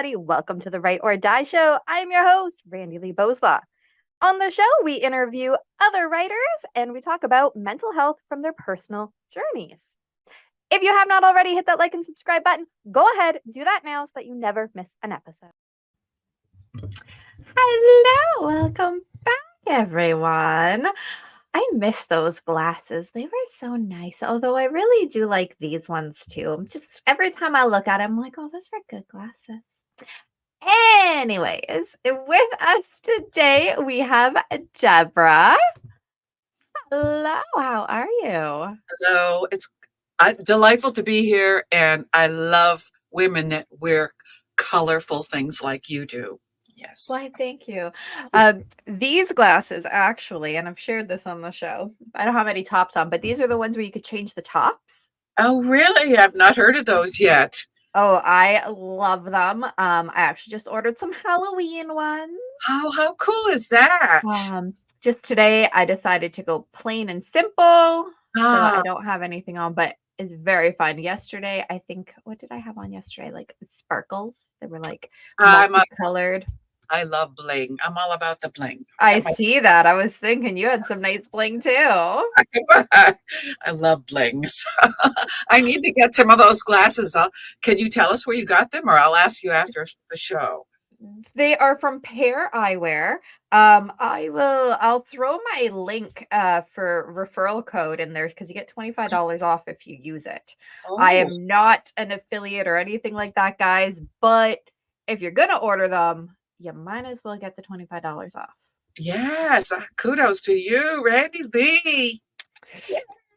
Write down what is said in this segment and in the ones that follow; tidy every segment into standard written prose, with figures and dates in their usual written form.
everybody. Welcome to the Write or Die Show. I'm your host, Randi-lee. On the show, we interview other writers and we talk about mental health from their personal journeys. If you have not already hit that like and subscribe button, go ahead, do that now so that you never miss an episode. Hello, welcome back, everyone. I miss those glasses. They were so nice. Although I really do like these ones too. Just every time I look at them, I'm like, oh, those were good glasses. Anyways, with us today, we have Debra. Hello, how are you? Hello, it's delightful to be here, and I love women that wear colorful things like you do. Yes. Why, thank you. These glasses actually, and I've shared this on the show. I don't have any tops on, but these are the ones where you could change the tops. Oh, really? I've not heard of those yet. Oh, I love them. I actually just ordered some Halloween ones. How cool is that? Just today I decided to go plain and simple. So I Ah, don't have anything on, but it's very fun. Yesterday, I think, what did I have on yesterday? Like sparkles. They were like multicolored. I love bling. I'm all about the bling. I see that. I was thinking you had some nice bling too. I love bling. So I need to get some of those glasses. Can you tell us where you got them, or I'll ask you after the show? They are from Pear Eyewear. I'll throw my link for referral code in there because you get $25 off if you use it. I Oh, am not an affiliate or anything like that, guys, but if you're gonna order them, you might as well get the $25 off. yes. Kudos to you, Randi-lee.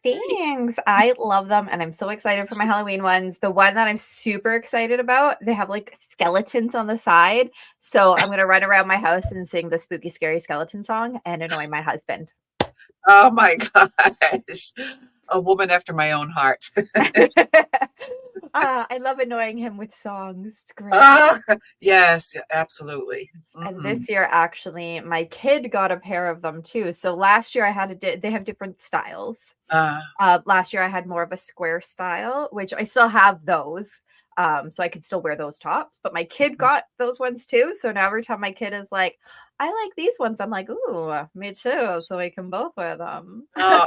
Thanks. I love them and I'm so excited for my Halloween ones. The one that I'm super excited about, they have like skeletons on the side. So I'm going to run around my house and sing the spooky, scary skeleton song and annoy my husband. Oh my gosh. A woman after my own heart. I love annoying him with songs. It's great. Yes, absolutely. And this year, actually, my kid got a pair of them too. So last year I had they have different styles. Last year I had more of a square style, which I still have those. So I could still wear those tops, but my kid got those ones too. So now every time my kid is like, I like these ones, I'm like, ooh, me too. So we can both wear them. Oh,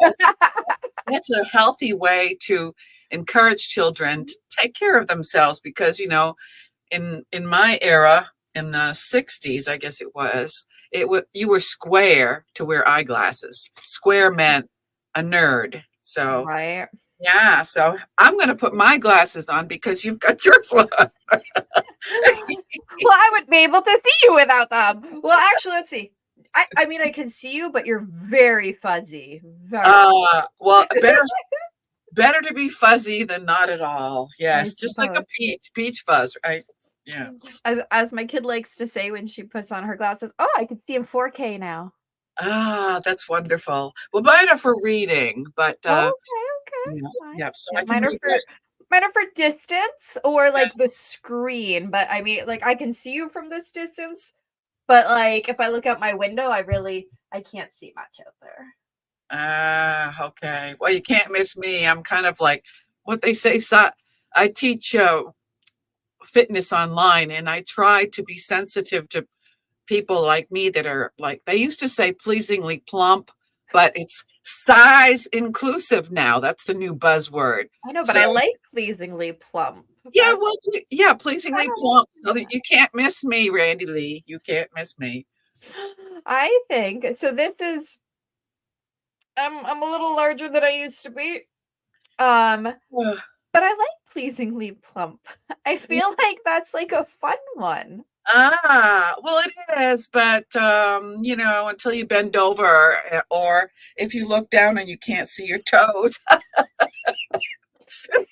that's a healthy way to encourage children to take care of themselves because, in my era, in the 60s, I guess you were square to wear eyeglasses. Square meant a nerd. So, Right. yeah, so I'm going to put my glasses on because you've got yours on. Well, I wouldn't be able to see you without them. Well, actually, let's see. I mean, I can see you, but you're very fuzzy. Well, better to be fuzzy than not at all. Yes, just like a peach fuzz, right? Yeah. As my kid likes to say when she puts on her glasses, oh, I can see in 4K now. That's wonderful. Well, mine are for reading, but Okay. yeah. So Yeah, I can read that. mine are for distance or like the screen. But I mean, like I can see you from this distance, but like if I look out my window, I can't see much out there. Okay. Well, you can't miss me. I'm kind of like what they say. I teach fitness online, and I try to be sensitive to people like me that are like, they used to say pleasingly plump, but it's size inclusive now. That's the new buzzword. I know, but I like pleasingly plump. Yeah, well, yeah, pleasingly plump, so that you can't miss me, Randi-lee. You can't miss me. I think so. This is I'm a little larger than I used to be. But I like pleasingly plump. I feel like that's like a fun one. Well, it is, but until you bend over, or if you look down and you can't see your toes.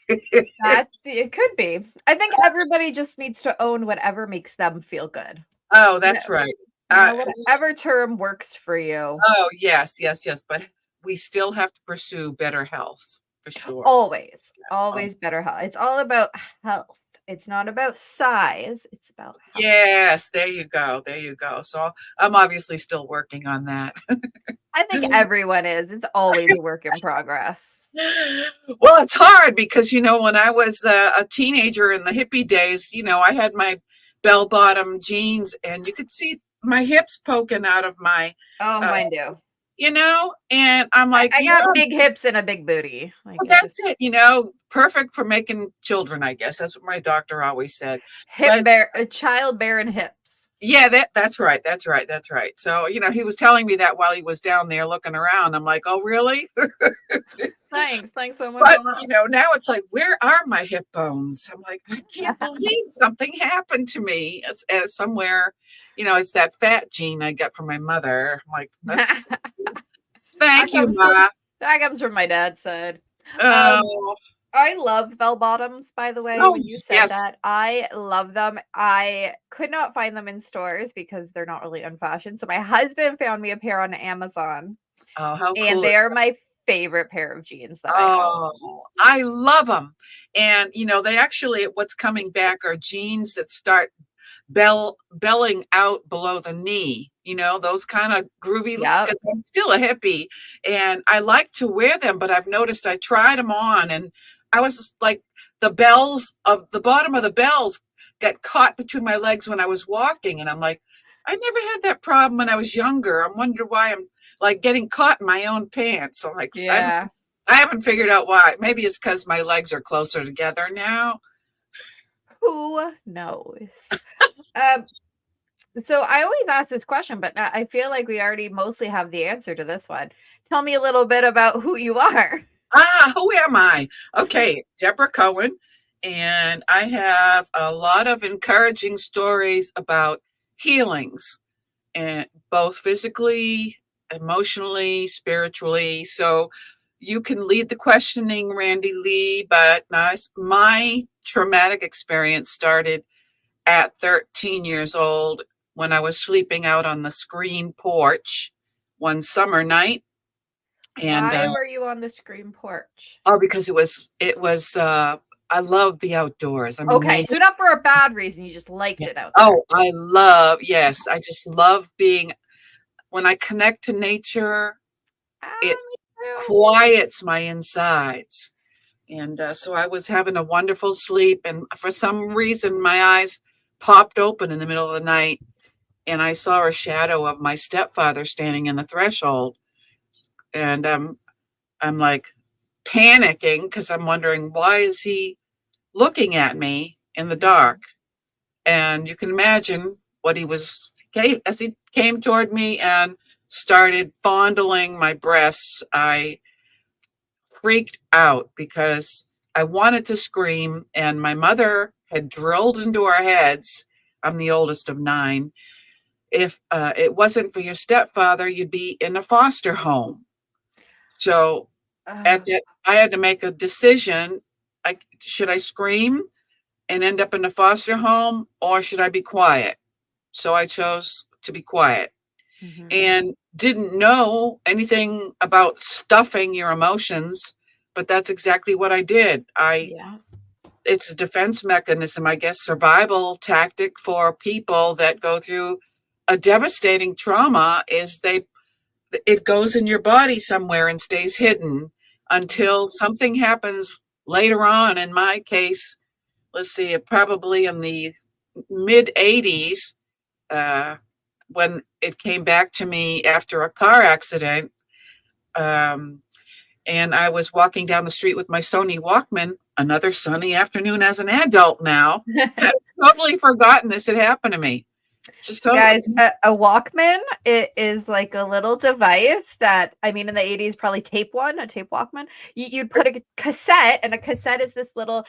It could be. I think everybody just needs to own whatever makes them feel good. Oh, that's right. Whatever term works for you. Oh, yes. But we still have to pursue better health for sure. Always better health. It's all about health. It's not about size. It's about health. Yes, there you go. So I'm obviously still working on that. I think everyone is. It's always a work in progress. Well, it's hard because, when I was a teenager in the hippie days, I had my bell-bottom jeans, and you could see my hips poking out of my, Oh, uh, mine do. and I'm like, I got big hips and a big booty. Like, well, it that's just it, perfect for making children, I guess. That's what my doctor always said. But childbearing hips. yeah, that's right. That's right. That's right. So, he was telling me that while he was down there looking around. I'm like, oh, really? Thanks. Thanks so much. But, now it's like, where are my hip bones? I'm like, I can't believe something happened to me as somewhere, it's that fat gene I got from my mother. I'm like, thank you, Ma. That comes from my dad's side. Oh, I love bell bottoms, by the way. oh, When you said yes. that, I love them. I could not find them in stores because they're not really in fashion. So my husband found me a pair on Amazon. Oh, how cool And is they are that? my favorite pair of jeans that I own. Oh, I love them. And, they actually, what's coming back are jeans that start belling out below the knee, those kind of groovy, Yep. because I'm still a hippie and I like to wear them, but I've noticed I tried them on and I was just like, the bottom of the bells got caught between my legs when I was walking. And I'm like, I never had that problem when I was younger. I'm wondering why I'm like getting caught in my own pants. I'm like, Yeah. I haven't figured out why. Maybe it's because my legs are closer together now. Who knows? So I always ask this question, but I feel like we already mostly have the answer to this one. Tell me a little bit about who you are. Who am I? Okay, Debra Cohen, and I have a lot of encouraging stories about healings, and both physically, emotionally, spiritually. So you can lead the questioning, Randi-lee, but my traumatic experience started at 13 years old when I was sleeping out on the screen porch one summer night. And Why were you on the screen porch? because I love the outdoors. I'm a Okay, nature. so not for a bad reason, you just liked it out there. Oh, yes, I just love being, when I connect to nature, it Me too. quiets my insides. And so I was having a wonderful sleep, and for some reason, my eyes popped open in the middle of the night, and I saw a shadow of my stepfather standing in the threshold. And I'm like panicking because I'm wondering, why is he looking at me in the dark? And you can imagine what as he came toward me and started fondling my breasts. I freaked out because I wanted to scream, and my mother had drilled into our heads. I'm the oldest of 9. If it wasn't for your stepfather, you'd be in a foster home. So at that, I had to make a decision. Should I scream and end up in a foster home, or should I be quiet? So I chose to be quiet, and didn't know anything about stuffing your emotions, but that's exactly what I did. It's a defense mechanism, I guess, survival tactic for people that go through a devastating trauma. It goes in your body somewhere and stays hidden until something happens later on. In my case, let's see, probably in the mid 80s, when it came back to me after a car accident. And I was walking down the street with my Sony Walkman, another sunny afternoon as an adult now. I'd totally forgotten this had happened to me. Guys, a Walkman, it is like a little device that, I mean, in the 80s, probably a tape Walkman. You'd put a cassette, and a cassette is this little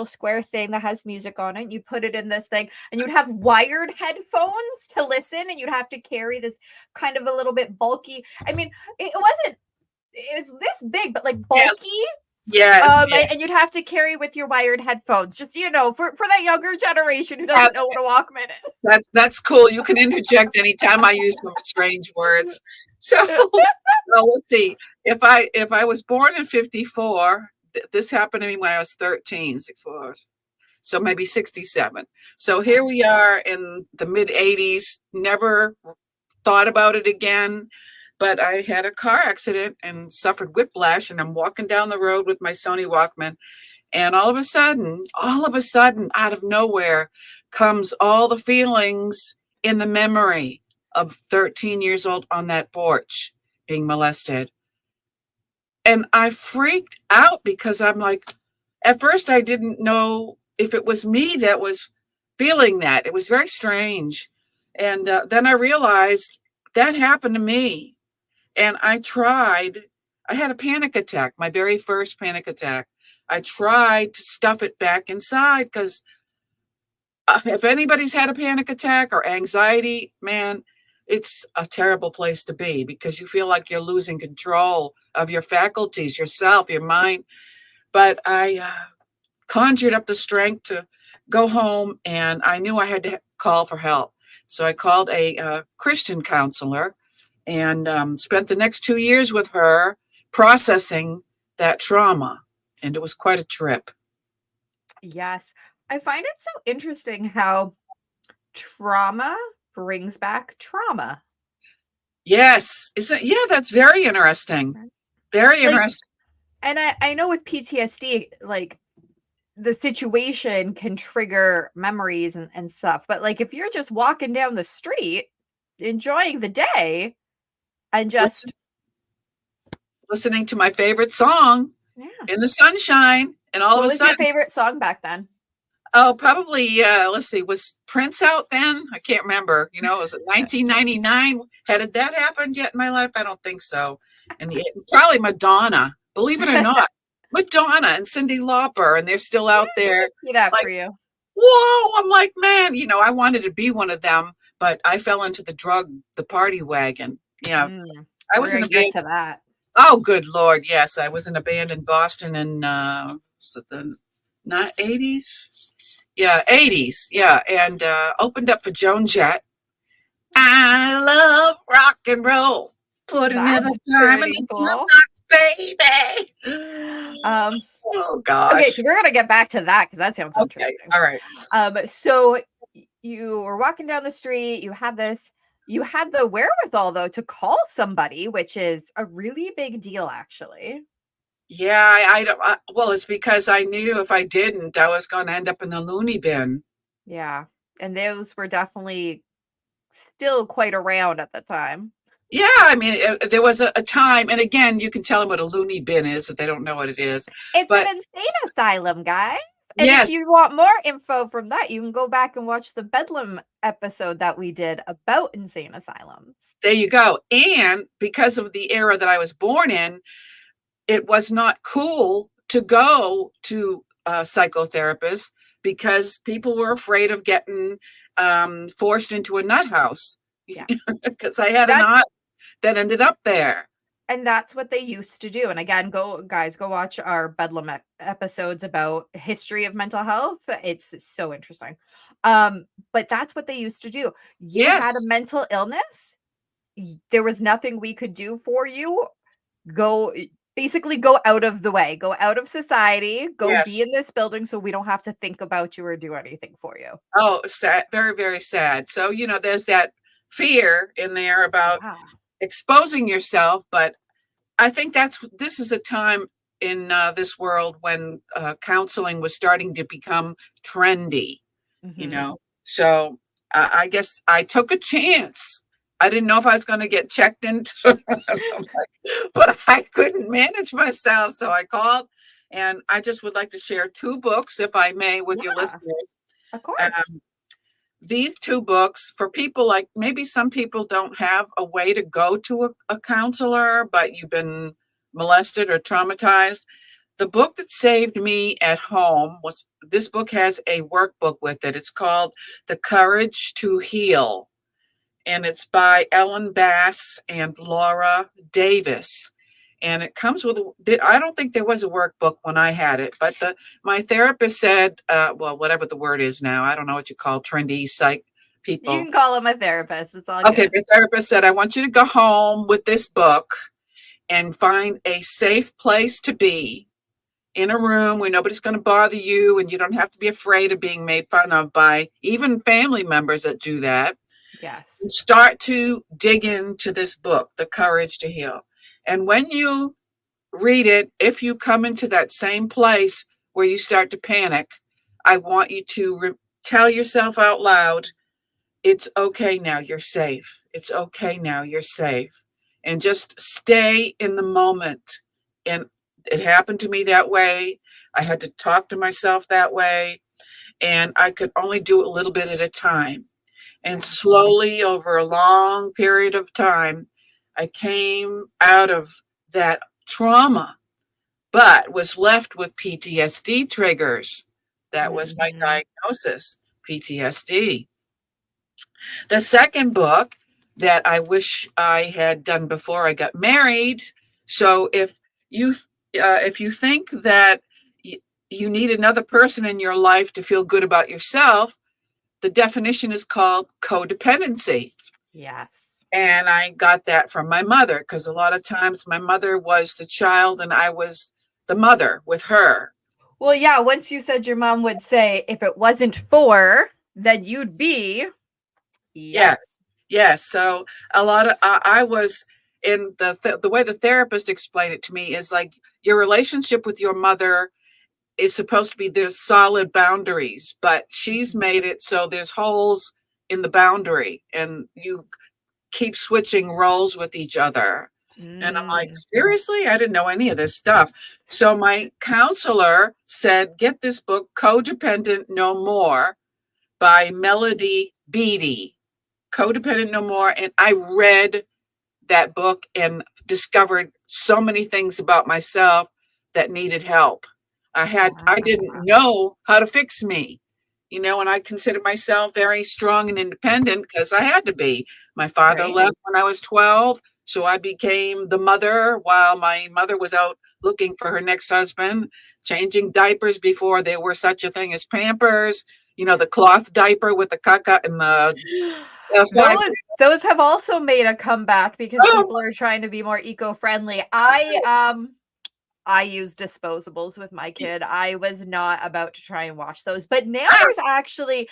square thing that has music on it. You put it in this thing, and you'd have wired headphones to listen, and you'd have to carry this kind of a little bit bulky. I mean, it was this big, but like bulky. Yes. And you'd have to carry with your wired headphones, just for that younger generation who doesn't know what a Walkman is. That's cool. You can interject anytime I use some strange words. So well, let's see. If I was born in 54, this happened to me when I was 13, 64, so maybe 67. So here we are in the mid 80s, never thought about it again. But I had a car accident and suffered whiplash, and I'm walking down the road with my Sony Walkman, And all of a sudden, out of nowhere comes all the feelings in the memory of 13 years old on that porch being molested. And I freaked out because I'm like, at first I didn't know if it was me that was feeling that. It was very strange. And then I realized that happened to me. And I had a panic attack, my very first panic attack. I tried to stuff it back inside because if anybody's had a panic attack or anxiety, man, it's a terrible place to be because you feel like you're losing control of your faculties, yourself, your mind. But I conjured up the strength to go home, and I knew I had to call for help. So I called a Christian counselor and spent the next 2 years with her processing that trauma. And it was quite a trip. Yes. I find it so interesting how trauma brings back trauma. Yes. Yeah, that's very interesting. Very interesting. And I know with PTSD, like the situation can trigger memories and stuff. But like if you're just walking down the street, enjoying the day and just listening to my favorite song in the sunshine, and all of a sudden. What was your favorite song back then? Oh, probably, let's see, was Prince out then? I can't remember. You know, was it 1999? Had that happened yet in my life? I don't think so. And probably Madonna, believe it or not. Madonna and Cyndi Lauper, and they're still out there. See that like, for you. Whoa, I'm like, man, you know, I wanted to be one of them, but I fell into the party wagon. Yeah. I was in a band. To that. Oh, good Lord. Yes. I was in a band in Boston in was it the not 80s? Yeah, 80s. Yeah. And opened up for Joan Jett. I love rock and roll. Put another time in the box, baby. Oh gosh. Okay, so we're gonna get back to that because that sounds interesting. All right. So you were walking down the street, you had the wherewithal though to call somebody, which is a really big deal actually. Yeah, I don't well, it's because I knew if I didn't, I was going to end up in the loony bin. Yeah. And those were definitely still quite around at the time. Yeah, I mean, there was a time, and again, you can tell them what a loony bin is if they don't know what it is. It's an insane asylum, guys. And yes. If you want more info from that, you can go back and watch the Bedlam episode that we did about insane asylums. There you go. And because of the era that I was born in, it was not cool to go to a psychotherapist because people were afraid of getting forced into a nut house. Yeah. Because I had a nut that ended up there. And that's what they used to do. And again, go watch our Bedlam episodes about history of mental health. It's so interesting. But that's what they used to do. You had a mental illness. There was nothing we could do for you. Basically go out of the way, go out of society, go be in this building so we don't have to think about you or do anything for you. Oh, sad. Very, very sad. So, you know, there's that fear in there about exposing yourself. But I think this is a time in this world when counseling was starting to become trendy, you know? So I guess I took a chance. I didn't know if I was going to get checked into, but I couldn't manage myself. So I called, and I just would like to share 2 books, if I may, with your listeners. Of course. These 2 books for people like maybe some people don't have a way to go to a counselor, but you've been molested or traumatized. The book that saved me at home this book has a workbook with it. It's called The Courage to Heal. And it's by Ellen Bass and Laura Davis. And it comes with, I don't think there was a workbook when I had it, but my therapist said, well, whatever the word is now, I don't know what you call trendy psych people. You can call him a therapist. It's all okay. The therapist said, I want you to go home with this book and find a safe place to be in a room where nobody's going to bother you and you don't have to be afraid of being made fun of by even family members that do that. Yes. And start to dig into this book, The Courage to Heal. And when you read it, if you come into that same place where you start to panic, I want you to tell yourself out loud, it's okay now, you're safe. It's okay now, you're safe. And just stay in the moment. And it happened to me that way. I had to talk to myself that way. And I could only do it a little bit at a time. And Yeah. slowly, over a long period of time, I came out of that trauma, but was left with PTSD triggers. That was my Mhm. diagnosis, PTSD. The second book that I wish I had done before I got married. So you if you think that you need another person in your life to feel good about yourself, the definition is called codependency. Yes. And I got that from my mother, because a lot of times my mother was the child and I was the mother with her. Well, yeah, once you said your mom would say, if it wasn't for, then you'd be. Yep. Yes, yes. So a lot of I was in the way the therapist explained it to me is like your relationship with your mother is supposed to be there's solid boundaries, but she's made it so there's holes in the boundary, and you keep switching roles with each other. And I'm like, Mm. seriously? I didn't know any of this stuff. So my counselor said, get this book, Codependent No More by Melody Beattie. Codependent No More. And I read that book and discovered so many things about myself that needed help. I didn't Wow. know how to fix me, and I considered myself very strong and independent because I had to be. My father Right. left when I was 12, so I became the mother while my mother was out looking for her next husband, changing diapers before there were such a thing as Pampers, the cloth diaper with the caca and the five. Those have also made a comeback because Oh, people are trying to be more eco-friendly. I use disposables with my kid. I was not about to try and wash those. But now there's actually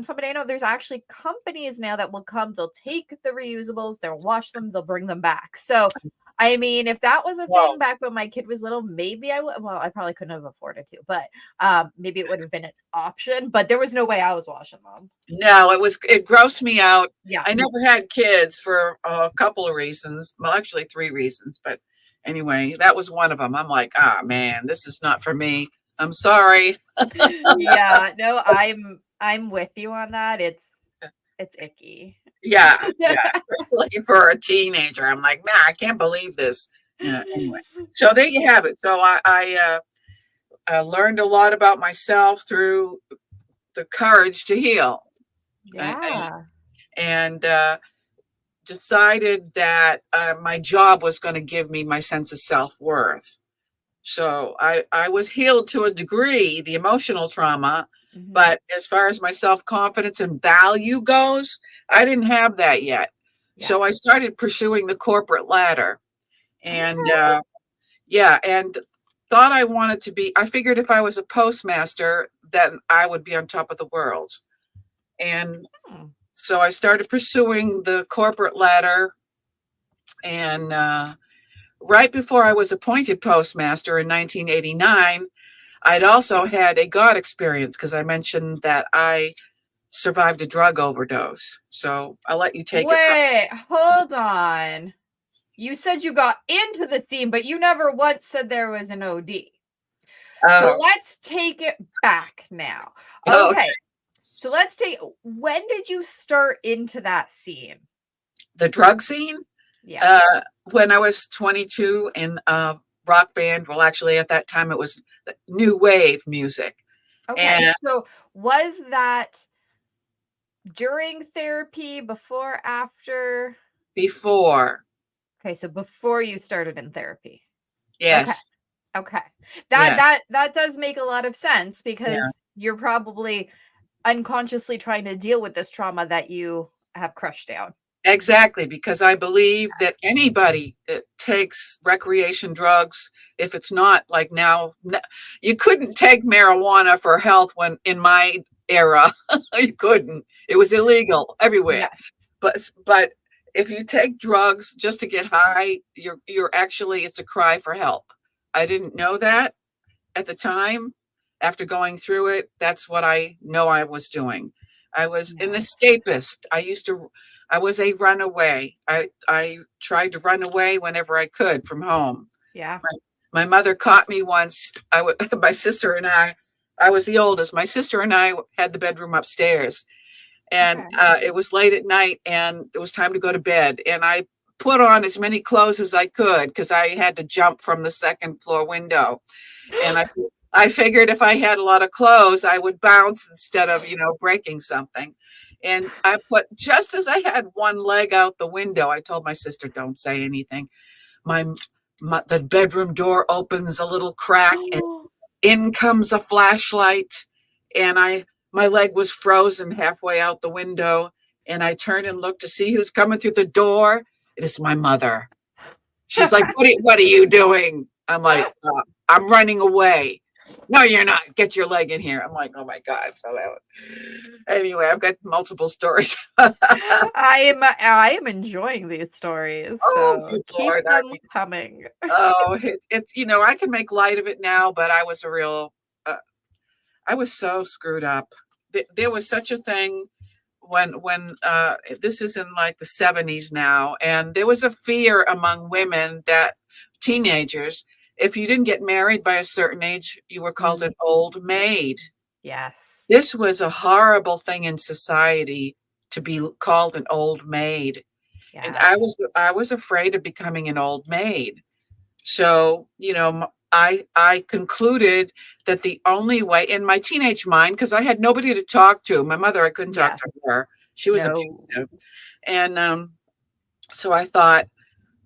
somebody I know, there's actually companies now that will come, they'll take the reusables, they'll wash them, they'll bring them back. So I mean, if that was a well, thing back when my kid was little, maybe I would, well, I probably couldn't have afforded to, but maybe it would have been an option, but there was no way I was washing them. no, it grossed me out. Yeah. I never had kids for a couple of reasons. Well, actually 3 reasons, but anyway, that was one of them. I'm like, "Ah, man, this is not for me. I'm sorry." Yeah, no, I'm with you on that. It's icky. Yeah, yeah, especially for a teenager. I'm like, "Man, I can't believe this." Yeah, anyway. So there you have it. So I learned a lot about myself through the courage to heal. I Yeah. and decided that my job was going to give me my sense of self-worth. So I was healed to a degree, the emotional trauma, Mhm. but as far as my self-confidence and value goes, I didn't have that yet. Yeah. So I started pursuing the corporate ladder. And Okay. yeah, and thought I figured if I was a postmaster, then I would be on top of the world. And Hmm. so I started pursuing the corporate ladder. And right before I was appointed postmaster in 1989, I'd also had a God experience because I mentioned that I survived a drug overdose. So I'll let you take it from. Wait, hold on. You said you got into the theme, but you never once said there was an OD. So Oh, let's take it back now. okay. Okay. So when did you start into that scene? The drug scene. Yeah. Uh, when I was 22 in a rock band. Well, actually, at that time it was new wave music, Okay. and So was that during therapy, before, after? before, Okay, so before you started in therapy. Okay. yes, Okay. That yes, that that does make a lot of sense yeah. because you're probably unconsciously trying to deal with this trauma that you have crushed down. Exactly, because I believe that anybody that takes recreation drugs, if it's not like now, you couldn't take marijuana for health when in my era, you couldn't. It was illegal everywhere. Yes. But if you take drugs just to get high, you're actually it's a cry for help. I didn't know that at the time, after going through it, that's what I know I was doing. I was an Yeah. escapist. I was a runaway. I tried to run away whenever I could from home. Yeah. My mother caught me once. My sister and I was the oldest. My sister and I had the bedroom upstairs, and Okay. it was late at night, and it was time to go to bed. And I put on as many clothes as I could because I had to jump from the second floor window. And I figured if I had a lot of clothes, I would bounce instead of, breaking something. And I put, just as I had one leg out the window, I told my sister, don't say anything. My, the bedroom door opens a little crack, and in comes a flashlight. And my leg was frozen halfway out the window. And I turned and looked to see who's coming through the door. It is my mother. She's like, what are you doing? I'm like, I'm running away. No, you're not. Get your leg in here. I'm like, oh my God. So anyway, I've got multiple stories. I am enjoying these stories, Oh, so good keep Lord. them coming. Oh, it's, I can make light of it now, but I was so screwed up. There was such a thing when this is in like the 70s now, and there was a fear among women that teenagers, if you didn't get married by a certain age, you were called an old maid. Yes. This was a horrible thing in society, to be called an old maid. And Yes. I was afraid of becoming an old maid. So, I concluded that the only way in my teenage mind, because I had nobody to talk to, my mother, I couldn't talk Yes. to her. She was No. abusive. And so I thought,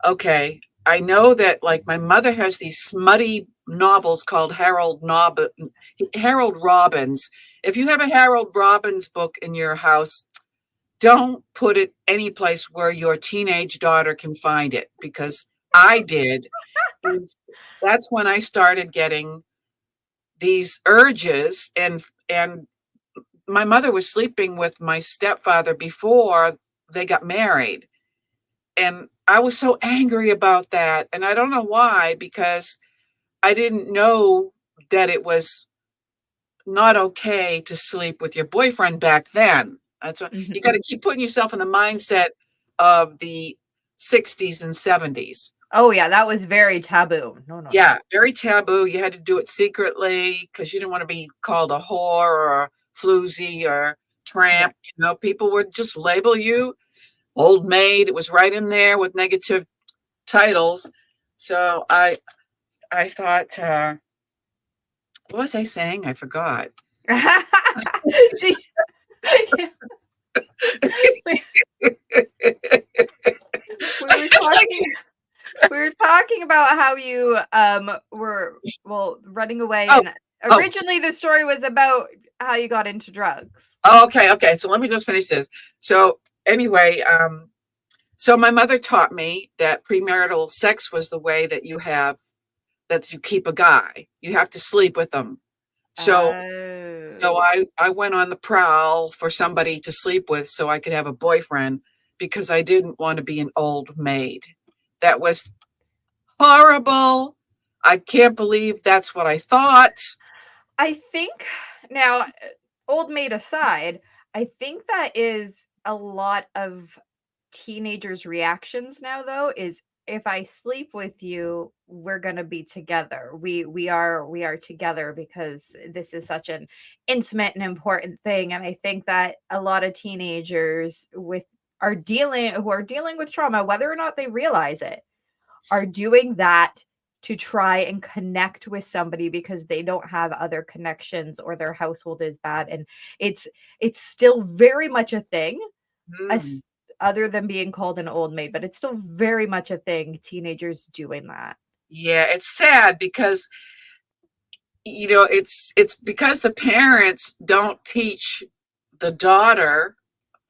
okay, I know that like my mother has these smutty novels called Harold Robbins. If you have a Harold Robbins book in your house, don't put it any place where your teenage daughter can find it, because I did. And that's when I started getting these urges, and my mother was sleeping with my stepfather before they got married. And I was so angry about that. And I don't know why, because I didn't know that it was not okay to sleep with your boyfriend back then. That's what you got Mhm. to keep putting yourself in the mindset of the 60s and 70s. Oh, yeah, that was very taboo. No, no, Yeah, no. very taboo. You had to do it secretly because you didn't want to be called a whore or a floozy or Yeah. tramp. People would just label you old maid. It was right in there with negative titles. So I thought, what was I saying? I forgot. See, yeah, we we were talking we were talking about how you, were, well, running away, Oh, and oh, originally the story was about how you got into drugs. okay. So let me just finish this. So anyway, so my mother taught me that premarital sex was the way that you keep a guy. You have to sleep with him. So Oh. so I went on the prowl for somebody to sleep with so I could have a boyfriend, because I didn't want to be an old maid. That was horrible. I can't believe that's what I thought. I think now, old maid aside, I think that is a lot of teenagers' reactions now, though, is if I sleep with you, we're gonna be together. We are together because this is such an intimate and important thing. And I think that a lot of teenagers who are dealing with trauma, whether or not they realize it, are doing that to try and connect with somebody because they don't have other connections or their household is bad. And it's it's still very much a thing, as Mm. other than being called an old maid, but it's still very much a thing, teenagers doing that. Yeah, it's sad because it's because the parents don't teach the daughter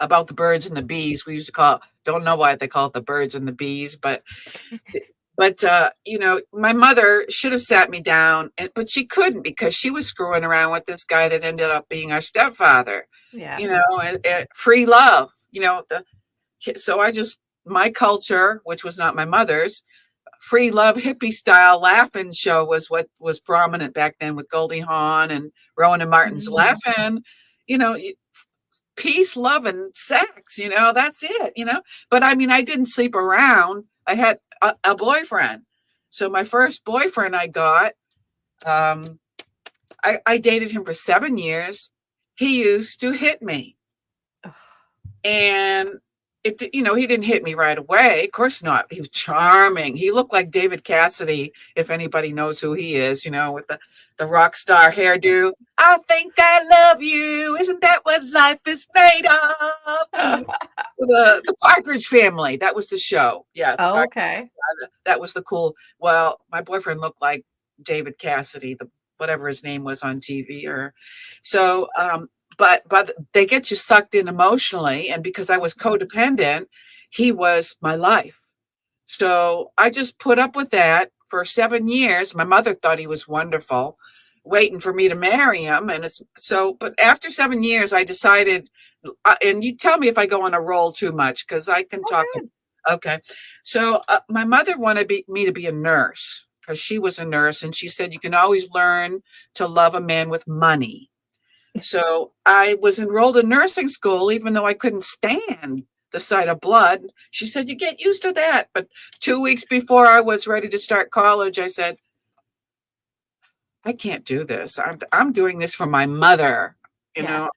about the birds and the bees. We used to don't know why they call it the birds and the bees, but my mother should have sat me down, but she couldn't because she was screwing around with this guy that ended up being our stepfather. Yeah. And free love. So my culture, which was not my mother's, free love hippie style laughing show was what was prominent back then with Goldie Hawn and Rowan and Martin's Laughing. You know, peace, love, and sex. You know, that's it. You know, but I mean, I didn't sleep around. I had a boyfriend. So my first boyfriend I got, I dated him for 7 years. He used to hit me, and he didn't hit me right away. Of course not. He was charming. He looked like David Cassidy, if anybody knows who he is, with the rock star hairdo. I think I love you. Isn't that what life is made of? The Partridge Family. That was the show. Yeah. Oh, okay. That was the cool. Well, my boyfriend looked like David Cassidy, whatever his name was on TV, but they get you sucked in emotionally. And because I was codependent, he was my life. So I just put up with that for 7 years. My mother thought he was wonderful, waiting for me to marry him. But after 7 years, I decided, and you tell me if I go on a roll too much, because I can talk. Okay. So my mother wanted me to be a nurse because she was a nurse. And she said, you can always learn to love a man with money. So I was enrolled in nursing school, even though I couldn't stand the sight of blood. She said, you get used to that. But 2 weeks before I was ready to start college, I said, I can't do this. I'm doing this for my mother. I'm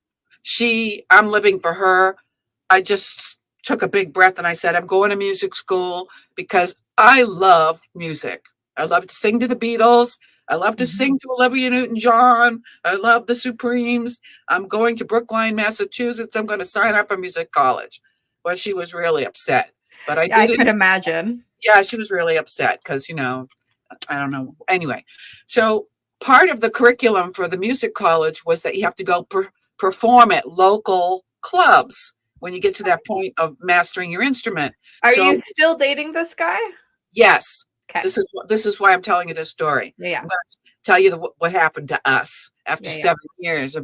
living for her. I just took a big breath and I said, I'm going to music school because I love music. I love to sing to the Beatles. I love to sing to Olivia Newton-John. I love the Supremes. I'm going to Brookline, Massachusetts. I'm going to sign up for music college. Well, she was really upset. But I could imagine. Yeah, she was really upset because, I don't know. Anyway, so part of the curriculum for the music college was that you have to go perform at local clubs when you get to that point of mastering your instrument. Are you still dating this guy? Yes. Okay. This is why I'm telling you this story. Yeah. I'm going to tell you what happened to us after 7 years.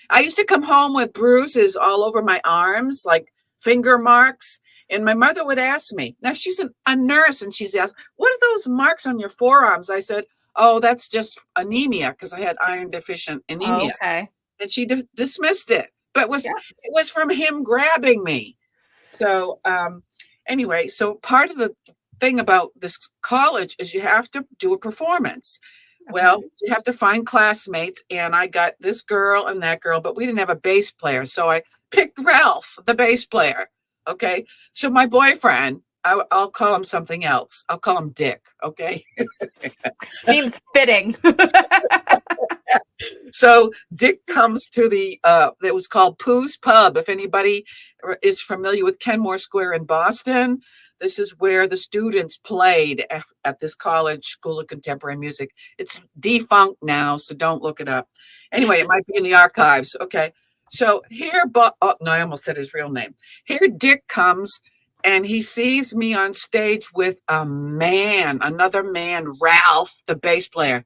I used to come home with bruises all over my arms, like finger marks. And my mother would ask me, now she's a nurse, and she's asked, what are those marks on your forearms? I said, oh, that's just anemia, because I had iron deficient anemia. Oh, okay. And she dismissed it. But it was from him grabbing me. So anyway, so part of the thing about this college is you have to do a performance. Okay. Well, you have to find classmates, and I got this girl and that girl, but we didn't have a bass player. So I picked Ralph, the bass player. Okay. So my boyfriend, I'll call him something else. I'll call him Dick. Okay. Seems fitting. So Dick comes to it was called Pooh's Pub. If anybody is familiar with Kenmore Square in Boston, this is where the students played at this college, School of Contemporary Music. It's defunct now, so don't look it up. Anyway, it might be in the archives. Okay. So here, I almost said his real name. Here Dick comes, and he sees me on stage with another man, Ralph, the bass player,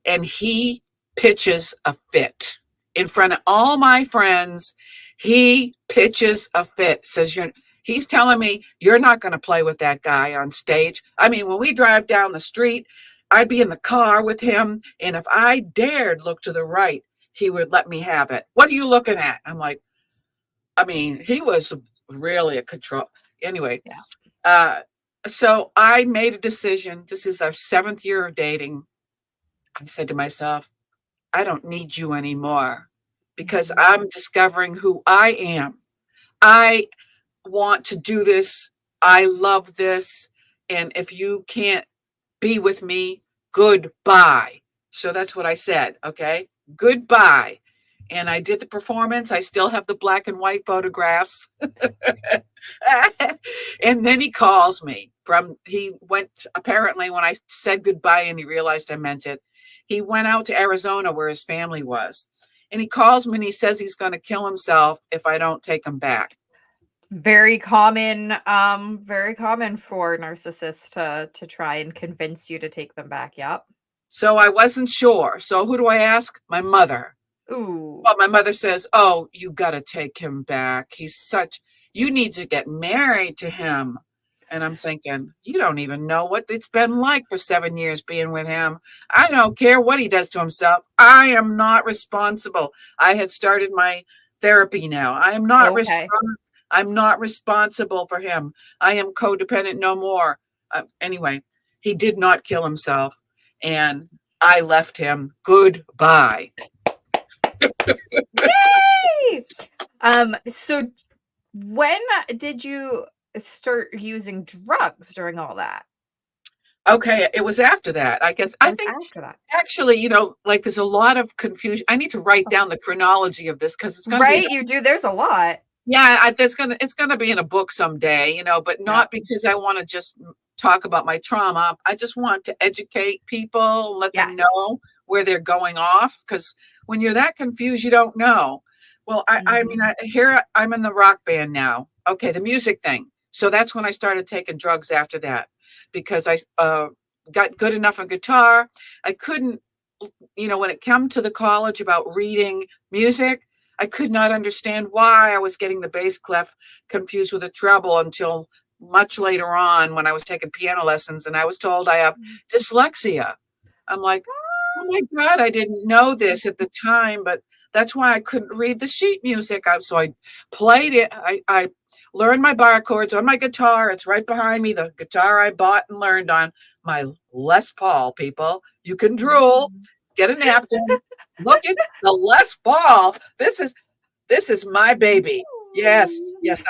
and he pitches a fit in front of all my friends. He pitches a fit, says, he's telling me, you're not going to play with that guy on stage. I mean, when we drive down the street, I'd be in the car with him, and if I dared look to the right, he would let me have it. What are you looking at? I'm like, he was really a control. Anyway, so I made a decision. This is our 7th year of dating. I said to myself, I don't need you anymore because I'm discovering who I am. I want to do this. I love this. And if you can't be with me, goodbye. So that's what I said. Okay. Goodbye. And I did the performance. I still have the black and white photographs. And then he calls me apparently when I said goodbye and he realized I meant it, he went out to Arizona where his family was. And he calls me and he says he's going to kill himself if I don't take him back. Very common for narcissists to try and convince you to take them back. Yep. So I wasn't sure. So who do I ask? My mother. Ooh. Well, my mother says, oh, you got to take him back. You need to get married to him. And I'm thinking, you don't even know what it's been like for 7 years being with him. I don't care what he does to himself. I am not responsible. I had started my therapy now. Okay. I'm not responsible for him. I am codependent no more. Anyway, he did not kill himself, and I left him. Goodbye. Yay! So when did you start using drugs during all that? Okay, it was after that. I guess It I was think after that. actually, like there's a lot of confusion. I need to write Oh, down the chronology of this because it's going to be right, you do. There's a lot. yeah, it's gonna be in a book someday, but Yeah. not because I want to just talk about my trauma. I just want to educate people, let them Yes. know where they're going off. Because when you're that confused, you don't know. Well, I mean, Mhm. here I'm in the rock band now. Okay, the music thing. So that's when I started taking drugs after that because I got good enough on guitar. I couldn't, when it came to the college about reading music, I could not understand why I was getting the bass clef confused with a treble until much later on when I was taking piano lessons and I was told I have dyslexia. I'm like, oh my God, I didn't know this at the time, but that's why I couldn't read the sheet music. So I played it. I learned my bar chords on my guitar. It's right behind me, the guitar I bought and learned on my Les Paul, people. You can drool, Mhm. get a napkin, look at the Les Paul. This is my baby. Yes, yes.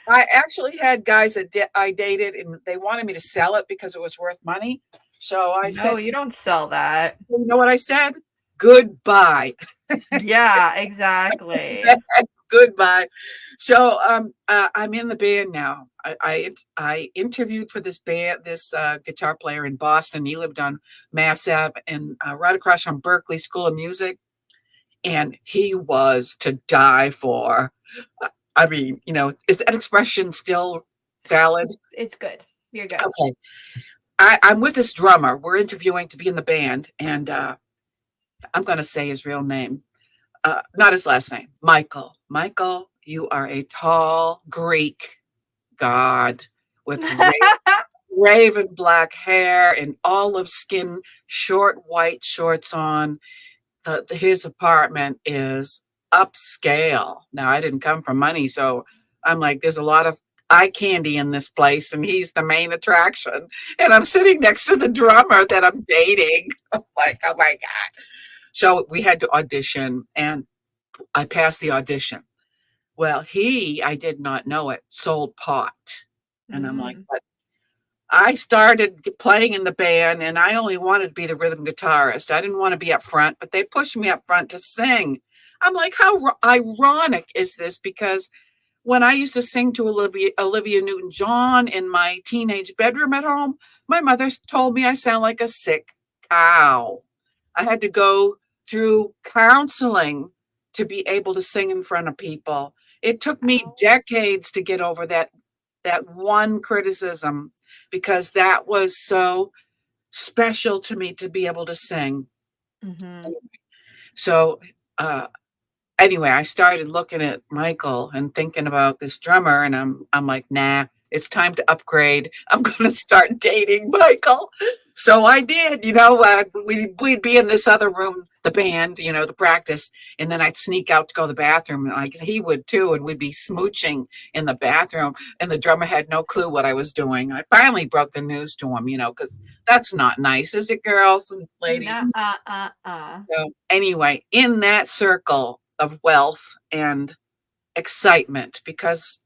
I actually had guys that I dated, and they wanted me to sell it because it was worth money. So I No, said, you don't sell that. you know what I said? Goodbye. Yeah, exactly. Goodbye. So I'm in the band now. I interviewed for this band, this guitar player in Boston. He lived on Mass Ave and right across from Berkeley School of Music, and he was to die for. I mean, is that expression still valid? It's good. You're good. Okay. I'm with this drummer. We're interviewing to be in the band, and I'm going to say his real name, not his last name, Michael. Michael, you are a tall Greek god with raven black hair and olive skin, short white shorts on. His apartment is upscale. Now, I didn't come from money, so I'm like, there's a lot of eye candy in this place, and he's the main attraction. And I'm sitting next to the drummer that I'm dating. I'm like, oh my God. So we had to audition, and I passed the audition. Well, I did not know it, sold pot. And I'm like, Mm. but I started playing in the band and I only wanted to be the rhythm guitarist. I didn't want to be up front, but they pushed me up front to sing. I'm like, how ironic is this? Because when I used to sing to Olivia Newton-John in my teenage bedroom at home, my mother told me I sound like a sick cow. I had to go through counseling to be able to sing in front of people. It took me Oh. decades to get over that one criticism because that was so special to me to be able to sing. Mhm. So, uh, anyway, I started looking at Michael and thinking about this drummer, and I'm like, nah, it's time to upgrade. I'm going to start dating Michael. So I did. We'd be in this other room, the band, the practice, and then I'd sneak out to go to the bathroom, and he would too, and we'd be smooching in the bathroom, and the drummer had no clue what I was doing. I finally broke the news to him, because that's not nice, is it, girls and ladies? Nuh-uh-uh-uh. So anyway, in that circle of wealth and excitement, because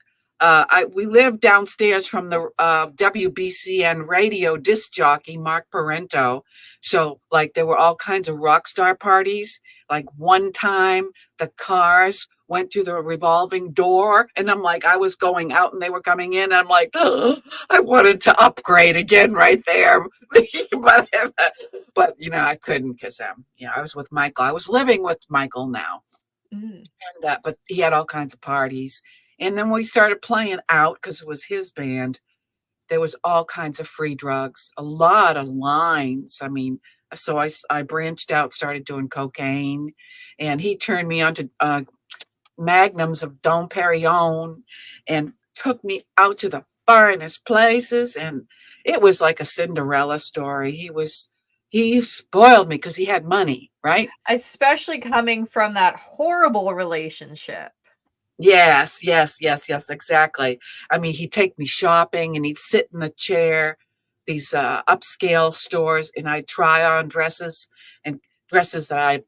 we lived downstairs from the WBCN radio disc jockey Mark Parento. So like there were all kinds of rock star parties. Like one time the Cars went through the revolving door, and I'm like, I was going out and they were coming in. And I'm like, oh, I wanted to upgrade again right there. but I couldn't because I was with Michael. I was living with Michael now, Mm. and but he had all kinds of parties. And then we started playing out because it was his band. There was all kinds of free drugs, a lot of lines. I mean, so I branched out, started doing cocaine, and he turned me on to magnums of Dom Perignon and took me out to the finest places. And it was like a Cinderella story. He spoiled me because he had money, right? Especially coming from that horrible relationship. Yes, yes, yes, yes, exactly. I mean, he'd take me shopping and he'd sit in the chair, these upscale stores, and I'd try on dresses and dresses that I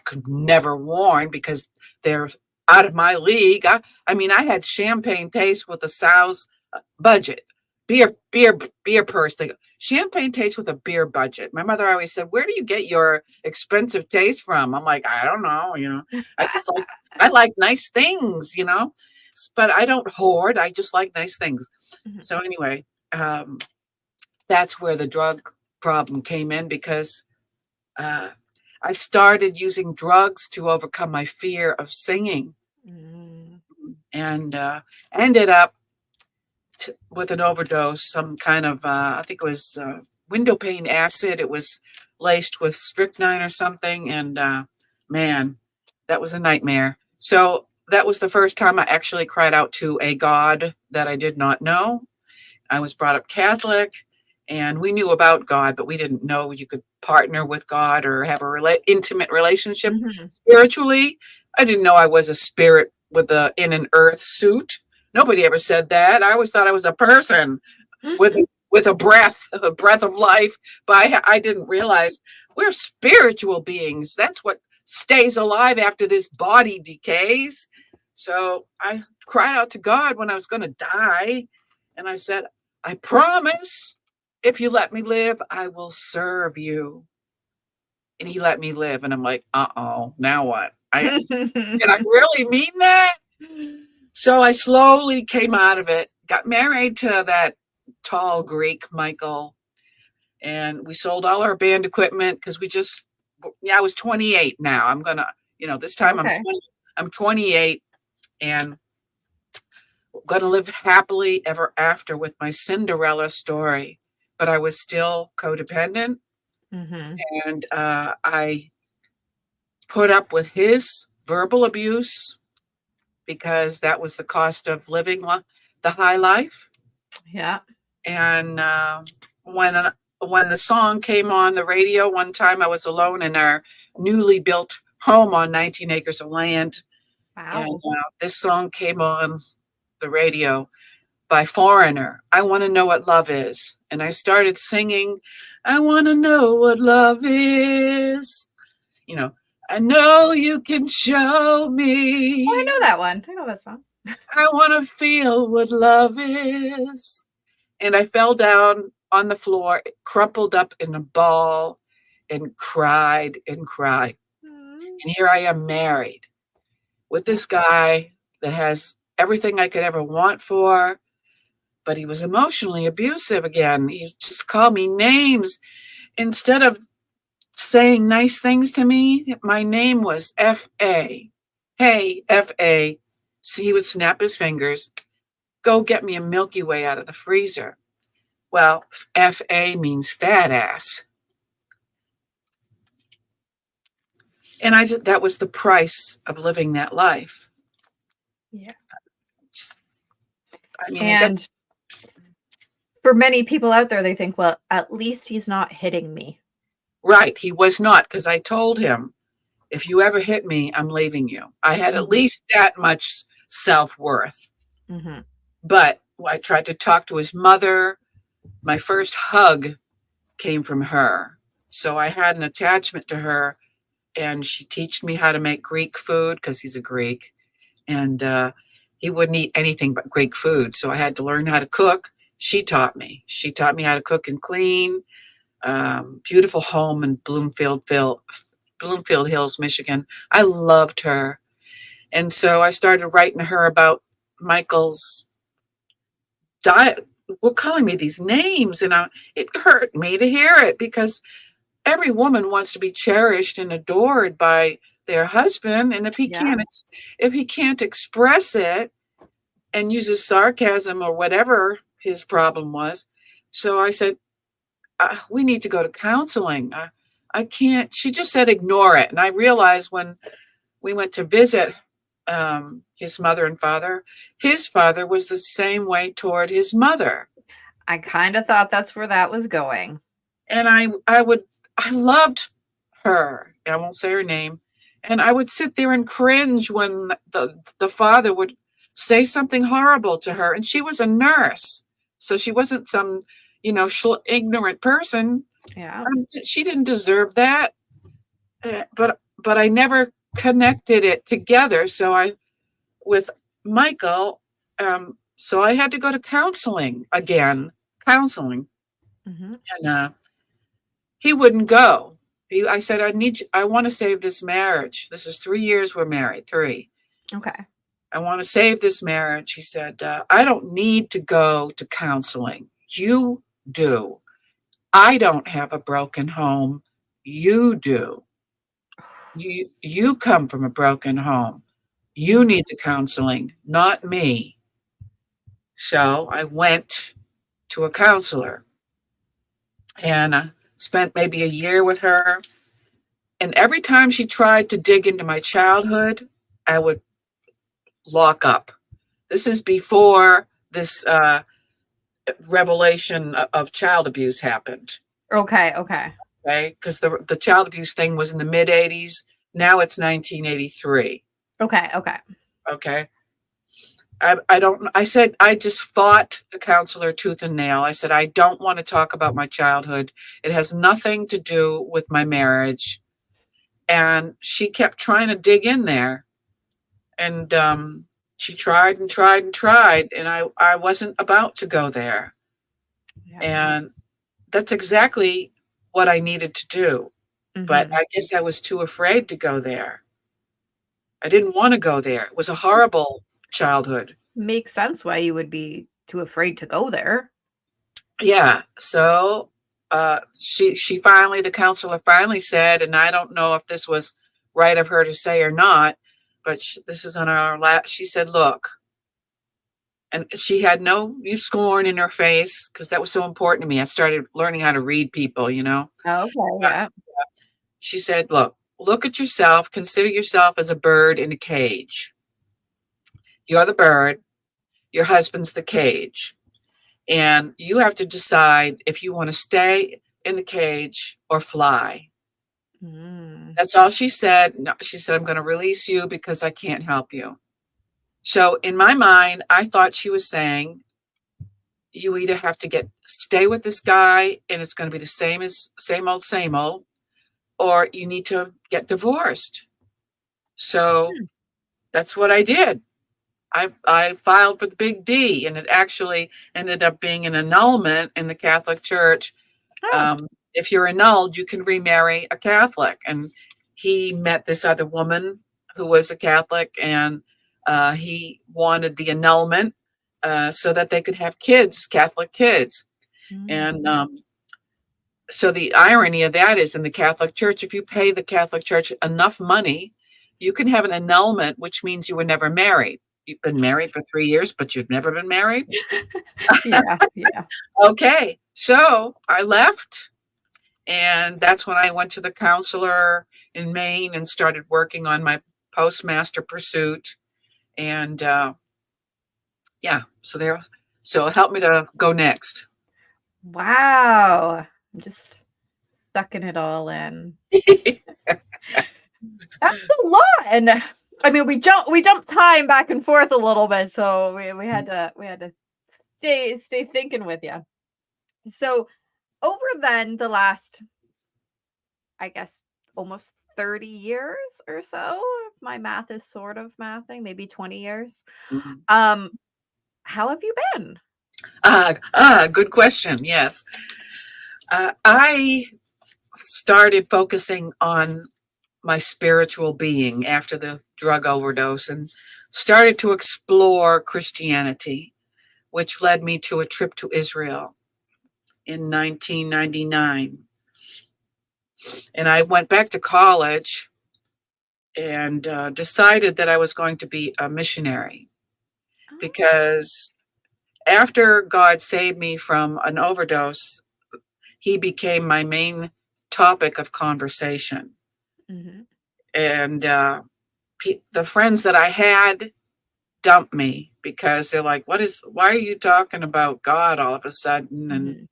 could never worn because they're out of my league. I mean, I had champagne taste with a sow's budget, beer, beer, beer purse. Champagne taste with a beer budget. My mother always said, "Where do you get your expensive taste from?" I'm like, I don't know. I just like I like nice things, but I don't hoard. I just like nice things. Mhm. So anyway, um, that's where the drug problem came in because uh, I started using drugs to overcome my fear of singing, Mm. and ended up with an overdose, some kind of, I think it was window pane acid. It was laced with strychnine or something. And man, that was a nightmare. So that was the first time I actually cried out to a God that I did not know. I was brought up Catholic and we knew about God, but we didn't know you could partner with God or have a intimate relationship Mhm. spiritually. I didn't know I was a spirit in an earth suit. Nobody ever said that. I always thought I was a person with with a breath of life. But I didn't realize we're spiritual beings. That's what stays alive after this body decays. So I cried out to God when I was going to die, and I said, "I promise, if you let me live, I will serve you." And He let me live, and I'm like, "Uh-oh, now what? Did I really mean that?" So I slowly came out of it, got married to that tall Greek, Michael, and we sold all our band equipment because I was 28 now. This time Okay. I'm 28 and going to live happily ever after with my Cinderella story. But I was still codependent, Mhm. and I put up with his verbal abuse because that was the cost of living the high life. Yeah. And when the song came on the radio one time, I was alone in our newly built home on 19 acres of land, and Wow. this song came on the radio by Foreigner. I want to know what love is, and I started singing. I want to know what love is. You know, I know you can show Oh, I me. know that one. I know that song. I want to feel what love is. And I fell down on the floor, crumpled up in a ball, and cried and cried. Mm. And here I am married with Yeah. this guy that has everything I could ever want for, but he was emotionally abusive again. He just called me names. Instead of saying nice things to me, my name was F.A. Hey, F.A. So he would snap his fingers, go get me a Milky Way out of the freezer. Well, FA means fat ass. And that was the price of living that life. Yeah. I mean, I And guess, for many people out there, they think, well, at least he's not hitting me. right. He was not, because I told him, if you ever hit me, I'm leaving you. I had at Mhm. least that much self worth. Mhm. But I tried to talk to his mother. My first hug came from her. So I had an attachment to her, and she taught me how to make Greek food because he's a Greek. And he wouldn't eat anything but Greek food. So I had to learn how to cook. She taught me. She taught me how to cook and clean. Beautiful home in Bloomfield Hills, Michigan. I loved her. And so I started writing to her about Michael's diet. Well, calling me these names, and it hurt me to hear it because every woman wants to be cherished and adored by their husband, and Yeah. if he can't express it and uses sarcasm or whatever his problem was. So I said, we need to go to counseling. I can't. She just said, ignore it. And I realized when we went to visit his mother and father, his father was the same way toward his mother. I kind of thought that's where that was going. And I loved her. I won't say her name. And I would sit there and cringe when the father would say something horrible to her. And she was a nurse. So she wasn't some, ignorant person. Yeah. She didn't deserve that. But I never connected it together. So with Michael, so I had to go to counseling again. Mm-hmm. And he wouldn't go. I said, I want to save this marriage. This is 3 years we're married, 3. Okay. I want to save this marriage. He said, I don't need to go to counseling. You do. I don't have a broken home. You do. You come from a broken home. You need the counseling, not me. So I went to a counselor and spent maybe a year with her. And every time she tried to dig into my childhood, I would lock up. This is before this revelation of child abuse happened. Okay. Okay, because the child abuse thing was in the mid 80s. Now it's 1983. Okay. Okay. I said, I just fought the counselor tooth and nail. I said, I don't want to talk about my childhood. It has nothing to do with my marriage. And she kept trying to dig in there. And she tried and tried and tried. And I wasn't about to go there. Yeah. And that's exactly what I needed to do. Mm-hmm. But I guess I was too afraid to go there. I didn't want to go there. It was a horrible childhood. Makes sense why you would be too afraid to go there. Yeah. So the counselor finally said, and I don't know if this was right of her to say or not, but this is on our last. She said, "Look," and she had no scorn in her face because that was so important to me. I started learning how to read people, Oh, okay. Yeah. She said, look at yourself. Consider yourself as a bird in a cage. You're the bird. Your husband's the cage. And you have to decide if you want to stay in the cage or fly. That's all she said. No, she said, I'm going to release you because I can't help you. So in my mind, I thought she was saying, you either have to stay with this guy and it's going to be the same old, or you need to get divorced. So that's what I did. I filed for the big D, and it actually ended up being an annulment in the Catholic Church. Oh. If you're annulled, you can remarry a Catholic. And he met this other woman who was a Catholic, and he wanted the annulment so that they could have kids, Catholic kids. And so the irony of that is, in the Catholic Church, if you pay the Catholic Church enough money, you can have an annulment, which means you were never married. You've been married for 3 years, but you've never been married? Yeah. Okay. So I left, and that's when I went to the counselor in Maine and started working on my postmaster pursuit. And so it helped me to go next. Wow. I'm just sucking it all in. That's a lot. And I mean, we jumped time back and forth a little bit, so we had to stay thinking with you. So over then the last, I guess, almost 30 years or so, if my math is sort of mathing, maybe 20 years. How have you been? Good question. Yes. I started focusing on my spiritual being after the drug overdose and started to explore Christianity, which led me to a trip to Israel in 1999. And I went back to college and decided that I was going to be a missionary, because after God saved me from an overdose, he became my main topic of conversation. And the friends that I had dump me because they're like, why are you talking about God all of a sudden? And, Mm-hmm.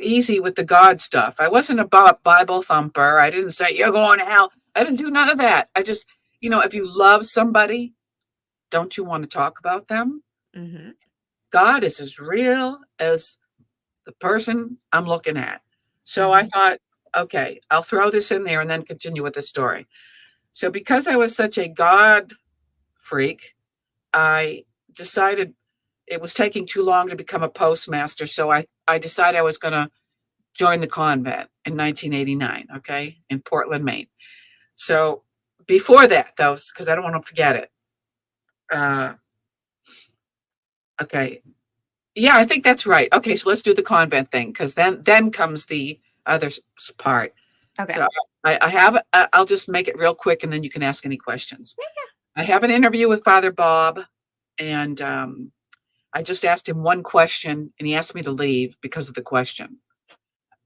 Easy with the God stuff. I wasn't a Bible thumper. I didn't say, you're going to hell. I didn't do none of that. I just, if you love somebody, don't you want to talk about them? Mm-hmm. God is as real as the person I'm looking at. So I Mm-hmm. thought, okay, I'll throw this in there and then continue with the story. So because I was such a God freak, I decided it was taking too long to become a postmaster. So I decided I was going to join the convent in 1989, okay, in Portland, Maine. So before that, though, because I don't want to forget it. Uh, okay. Yeah, I think that's right. Okay, so let's do the convent thing because then comes the other part. Okay. So I have, I'll just make it real quick and then you can ask any questions. I have an interview with Father Bob, and I just asked him one question and he asked me to leave because of the question.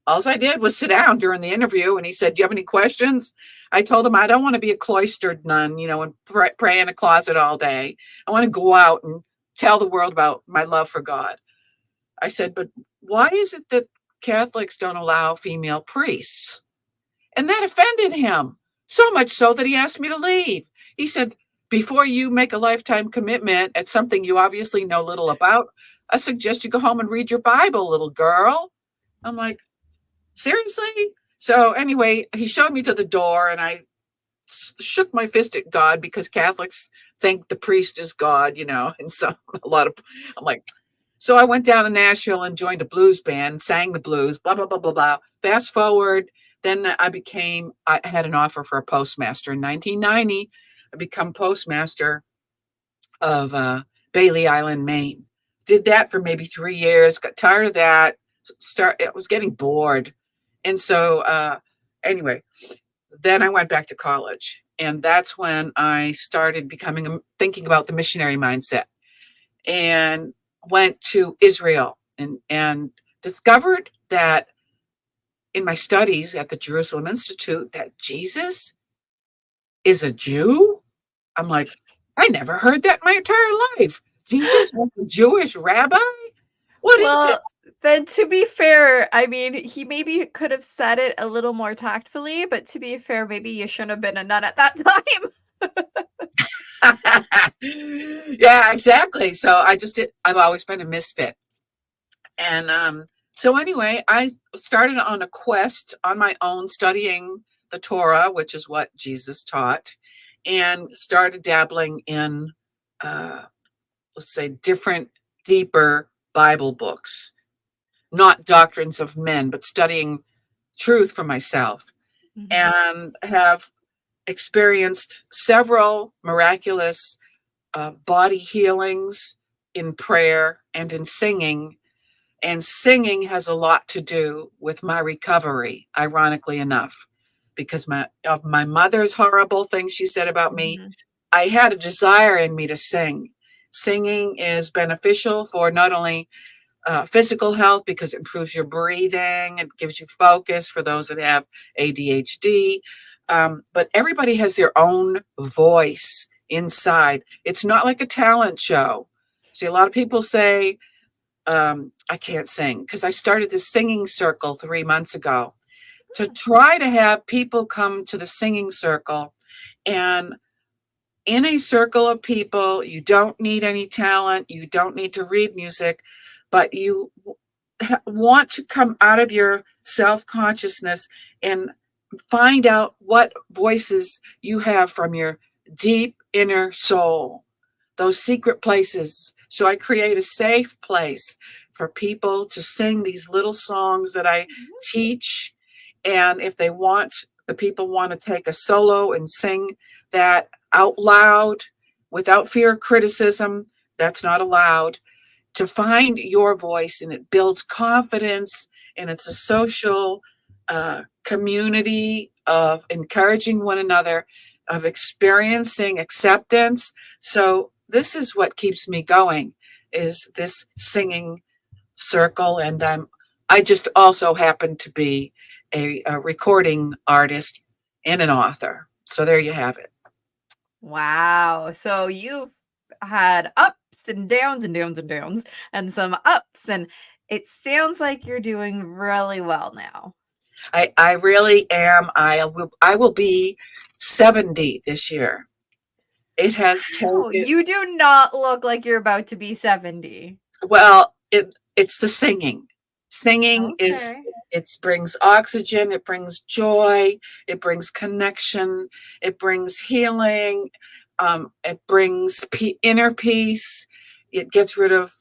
All I did was sit down during the interview and he said, do you have any questions? I told him I don't want to be a cloistered nun, and pray in a closet all day. I want to go out and tell the world about my love for God. I said, but why is it that Catholics don't allow female priests? And that offended him, so much so that he asked me to leave. He said, before you make a lifetime commitment at something you obviously know little about, I suggest you go home and read your Bible, little girl. I'm like, seriously? So anyway, he showed me to the door and I shook my fist at God because Catholics think the priest is God, and so I'm like, so I went down to Nashville and joined a blues band, sang the blues, blah, blah, blah, blah, blah. Fast forward, then I had an offer for a postmaster. In 1990, I become postmaster of Bailey Island, Maine. Did that for maybe 3 years, got tired of that, I was getting bored. And so anyway, then I went back to college. And that's when I started thinking about the missionary mindset, and went to Israel and discovered that in my studies at the Jerusalem Institute that Jesus is a Jew. I'm like, I never heard that in my entire life. Jesus was a Jewish rabbi? What is Well, this? then to be fair, I mean, he maybe could have said it a little more tactfully, but to be fair, maybe you shouldn't have been a nun at that time. Yeah, exactly. So I've always been a misfit. And so anyway, I started on a quest on my own, studying the Torah, which is what Jesus taught, and started dabbling in, let's say, different, deeper Bible books, not doctrines of men, but studying truth for myself, Mhm. and have experienced several miraculous body healings in prayer and in singing. And singing has a lot to do with my recovery, ironically enough, because of my mother's horrible things she said about me. Mhm. I had a desire in me to sing. Singing is beneficial for not only physical health because it improves your breathing, it gives you focus for those that have ADHD. But everybody has their own voice inside. It's not like a talent show. See, a lot of people say, I can't sing, because I started this singing circle 3 months ago to try to have people come to the singing circle. And in a circle of people, you don't need any talent, you don't need to read music, but you want to come out of your self-consciousness and find out what voices you have from your deep inner soul, those secret places. So I create a safe place for people to sing these little songs that I teach. And if the people want to take a solo and sing that out loud without fear of criticism, that's not allowed. To find your voice, and it builds confidence, and it's a social community of encouraging one another, of experiencing acceptance. So this is what keeps me going, is this singing circle. And I just also happen to be a recording artist and an author. So there you have it. Wow. So you've had ups and downs and downs and downs and some ups, and it sounds like you're doing really well now. I really am. I will be 70 this year. It has Wow, taken, you do not look like you're about to be 70. well, it's the singing. Singing is, Okay. it brings oxygen, it brings joy, it brings connection, it brings healing, it brings inner peace. It gets rid of,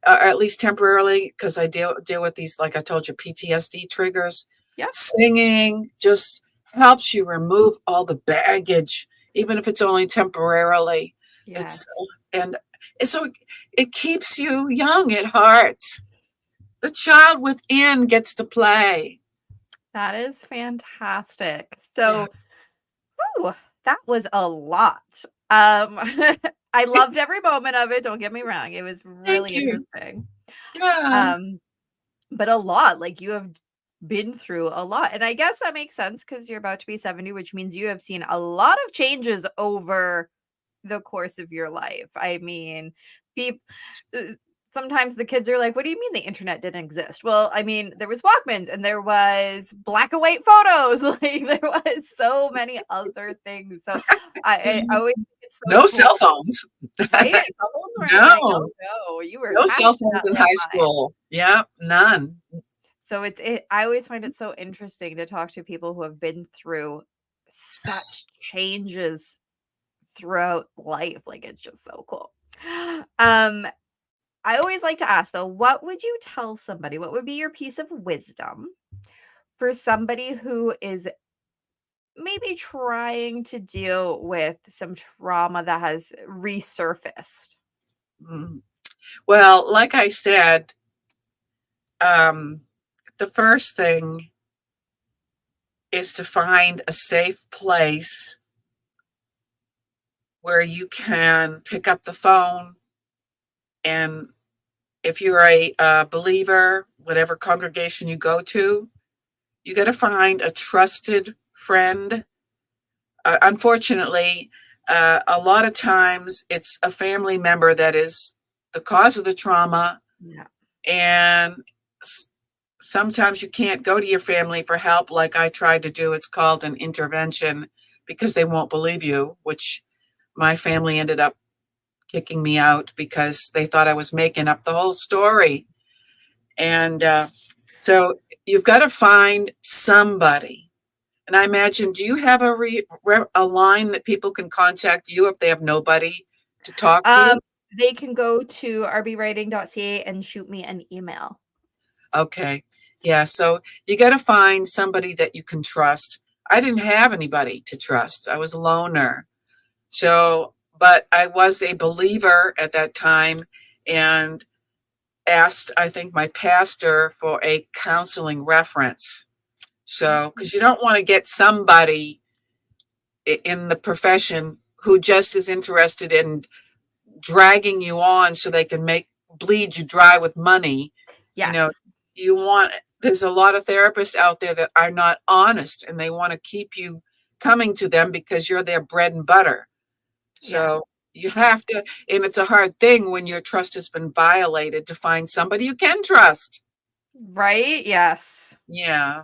at least temporarily, because I deal with these, like I told you, PTSD triggers. Yep. Singing just helps you remove all the baggage, even if it's only temporarily. It's Yes. and so it keeps you young at heart. The child within gets to play. That is fantastic. Yeah. So, whew, that was a lot. I loved every moment of it, don't get me wrong. It was Thank really you. interesting. Yeah. Um, but a lot, like, you have been through a lot, and I guess that makes sense because 'cause you're about to be 70, which means you have seen a lot of changes over the course of your life. I mean, peop sometimes the kids are like, "What do you mean the internet didn't exist?" Well, I mean, there was Walkmans and there was black and white photos, like, there was so many other things, so I always think it's so No cool, cell phones. right? Cell phones weren't a thing. Oh, No. no, you were No cell attached to phones that in high landline. school. Yeah, none. So I always find it so interesting to talk to people who have been through such changes throughout life, like, it's just so cool. Um, I always like to ask though, what would you tell somebody? What would be your piece of wisdom for somebody who is maybe trying to deal with some trauma that has resurfaced? Mm. Well, like I said, um, the first thing is to find a safe place where you can pick up the phone. And if you're a believer, whatever congregation you go to, you got to find a trusted friend. Unfortunately, a lot of times it's a family member that is the cause of the trauma, Yeah. and sometimes you can't go to your family for help like I tried to do. It's called an intervention because they won't believe you, which my family ended up kicking me out because they thought I was making up the whole story. And so you've got to find somebody. And I imagine, do you have a line that people can contact you if they have nobody to talk Um, to? they can go to rbwriting.ca and shoot me an email. Okay. Yeah. So you got to find somebody that you can trust. I didn't have anybody to trust. I was a loner. So, but I was a believer at that time and asked, I think, my pastor for a counseling reference. So, because you don't want to get somebody in the profession who just is interested in dragging you on so they can bleed you dry with money. You know, Yes. you want, there's a lot of therapists out there that are not honest and they want to keep you coming to them because you're their bread and butter. Yeah. So you have to, and it's a hard thing when your trust has been violated to find somebody you can trust. Right? Yes. Yeah.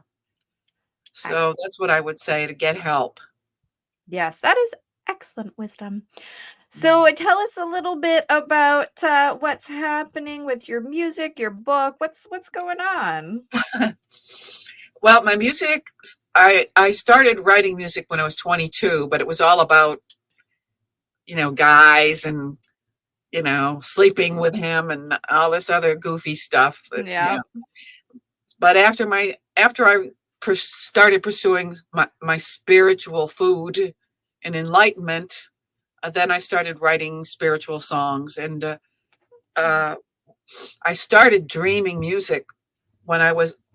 So that's what I would say, to get help. Yes, that is excellent wisdom. So, tell us a little bit about what's happening with your music, your book. What's going on? Well, my music, I started writing music when I was 22, but it was all about, guys and, sleeping with him and all this other goofy stuff Yeah. But after I started pursuing my spiritual food and enlightenment, then I started writing spiritual songs, and uh, I started dreaming music when I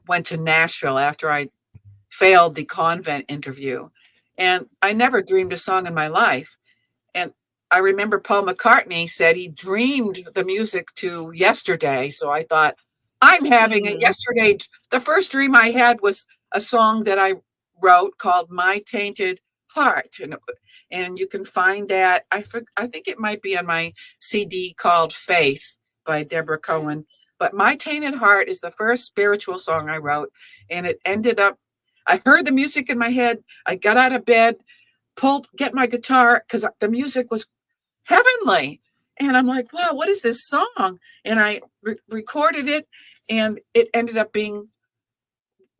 went to Nashville after I failed the convent interview, and I never dreamed a song in my life. And I remember Paul McCartney said he dreamed the music to Yesterday. So I thought, I'm having a Mm. yesterday. The first dream I had was a song that I wrote called My Tainted heart. And you can find that. I think it might be on my CD called Faith by Debra Cohen. But My Tainted Heart is the first spiritual song I wrote. And it ended up, I heard the music in my head. I got out of bed, get my guitar, because the music was heavenly. And I'm like, wow, what is this song? And I recorded it, and it ended up being,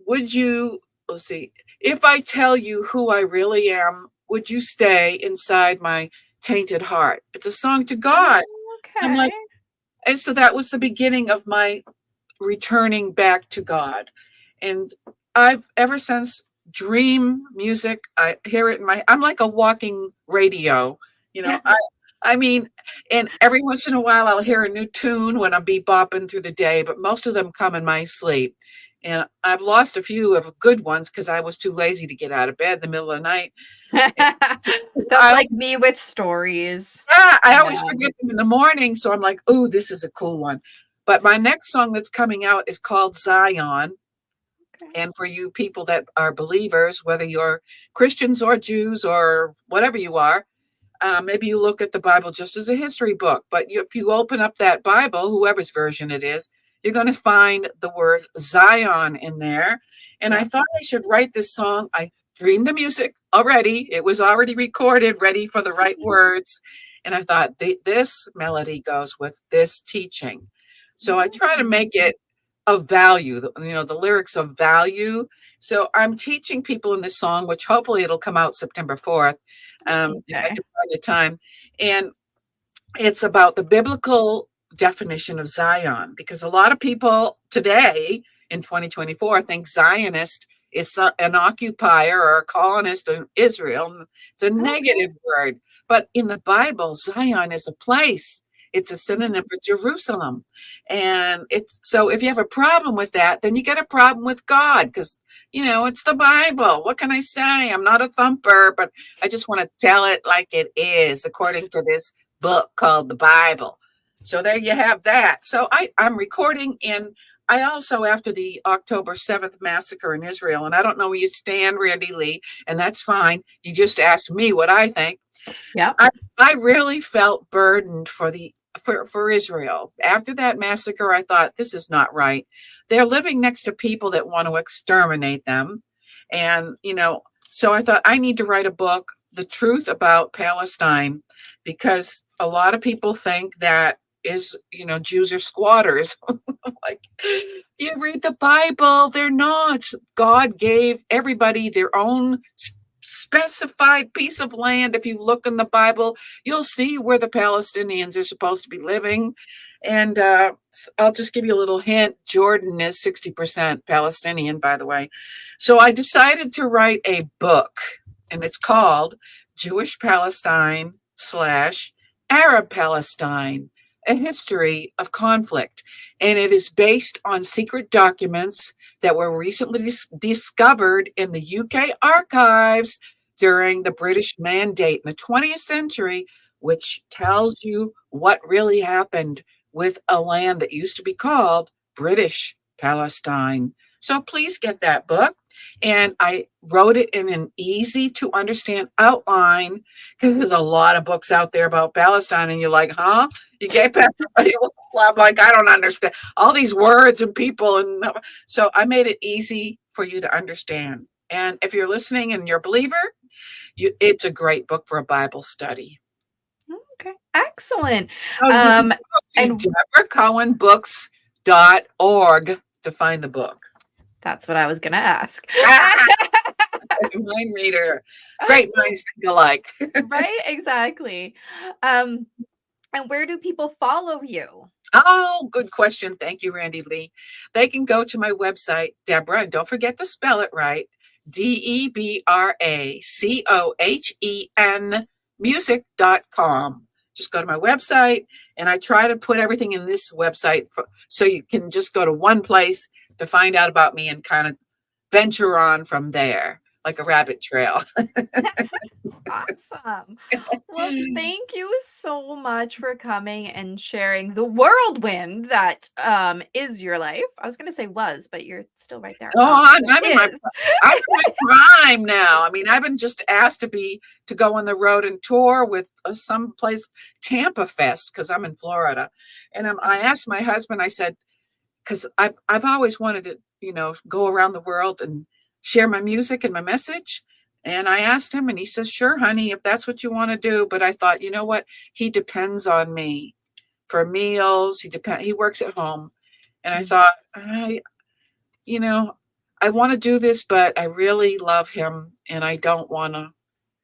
let's see, if I tell you who I really am, would you stay inside my tainted heart? It's a song to God. I'm Okay. like, and so that was the beginning of my returning back to God. And I've ever since dream music, I hear it I'm like a walking radio, you know. I mean, and every once in a while I'll hear a new tune when I'm bebopping through the day, but most of them come in my sleep. And I've lost a few of good ones because I was too lazy to get out of bed in the middle of the night. That's like me with stories. Yeah, I always forget them in the morning. So I'm like, oh, this is a cool one. But my next song that's coming out is called Zion. Okay. And for you people that are believers, whether you're Christians or Jews or whatever you are, maybe you look at the Bible just as a history book. But if you open up that Bible, whoever's version it is, you're going to find the word Zion in there. And I thought I should write this song. I dreamed the music already. It was already recorded, ready for the right words. And I thought this melody goes with this teaching. So I try to make it of value, the lyrics of value. So I'm teaching people in this song, which hopefully it'll come out September 4th. If I can find the time. And it's about the biblical definition of Zion, because a lot of people today in 2024 think Zionist is an occupier or a colonist in Israel. It's a negative word, but in the Bible, Zion is a place. It's a synonym for Jerusalem. And so if you have a problem with that, then you get a problem with God, because, it's the Bible. What can I say? I'm not a thumper, but I just want to tell it like it is, according to this book called the Bible. So there you have that. So I'm recording, and I also, after the October 7th massacre in Israel, and I don't know where you stand, Randi-lee, and that's fine. You just asked me what I think. Yeah. I really felt burdened for Israel. After that massacre, I thought, this is not right. They're living next to people that want to exterminate them. And, so I thought, I need to write a book, The Truth About Palestine, because a lot of people think that Jews are squatters. Like, you read the Bible, they're not. God gave everybody their own specified piece of land. If you look in the Bible, you'll see where the Palestinians are supposed to be living. And I'll just give you a little hint. Jordan is 60% Palestinian, by the way. So I decided to write a book, and it's called Jewish Palestine / Arab Palestine, a history of conflict. And it is based on secret documents that were recently discovered in the UK archives during the British Mandate in the 20th century, which tells you what really happened with a land that used to be called British Palestine. So please get that book. And I wrote it in an easy to understand outline, because there's a lot of books out there about Palestine, and you're like, huh? You get past I'm like, I don't understand all these words and people. And so I made it easy for you to understand. And if you're listening and you're a believer, it's a great book for a Bible study. Okay, excellent. And DebraCohenBooks.org to find the book. That's what I was going to ask. Mind reader. Great minds think alike. Right? Exactly. And where do people follow you? Oh, good question. Thank you, Randi-lee. They can go to my website, Debra, and don't forget to spell it right, DebraCohen music.com. Just go to my website, and I try to put everything in this website so you can just go to one place to find out about me and kind of venture on from there like a rabbit trail. Awesome. Well, thank you so much for coming and sharing the whirlwind that is your life. I was gonna say was, but you're still right there. Oh, I'm in my Is. prime now. I mean, I've been just asked to go on the road and tour with some place, Tampa Fest, because I'm in Florida. And I asked my husband, I said, because I've always wanted to, go around the world and share my music and my message. And I asked him, and he says, "Sure, honey, if that's what you want to do." But I thought, you know what? He depends on me for meals. He works at home, and I thought, you know, I want to do this, but I really love him, and I don't want to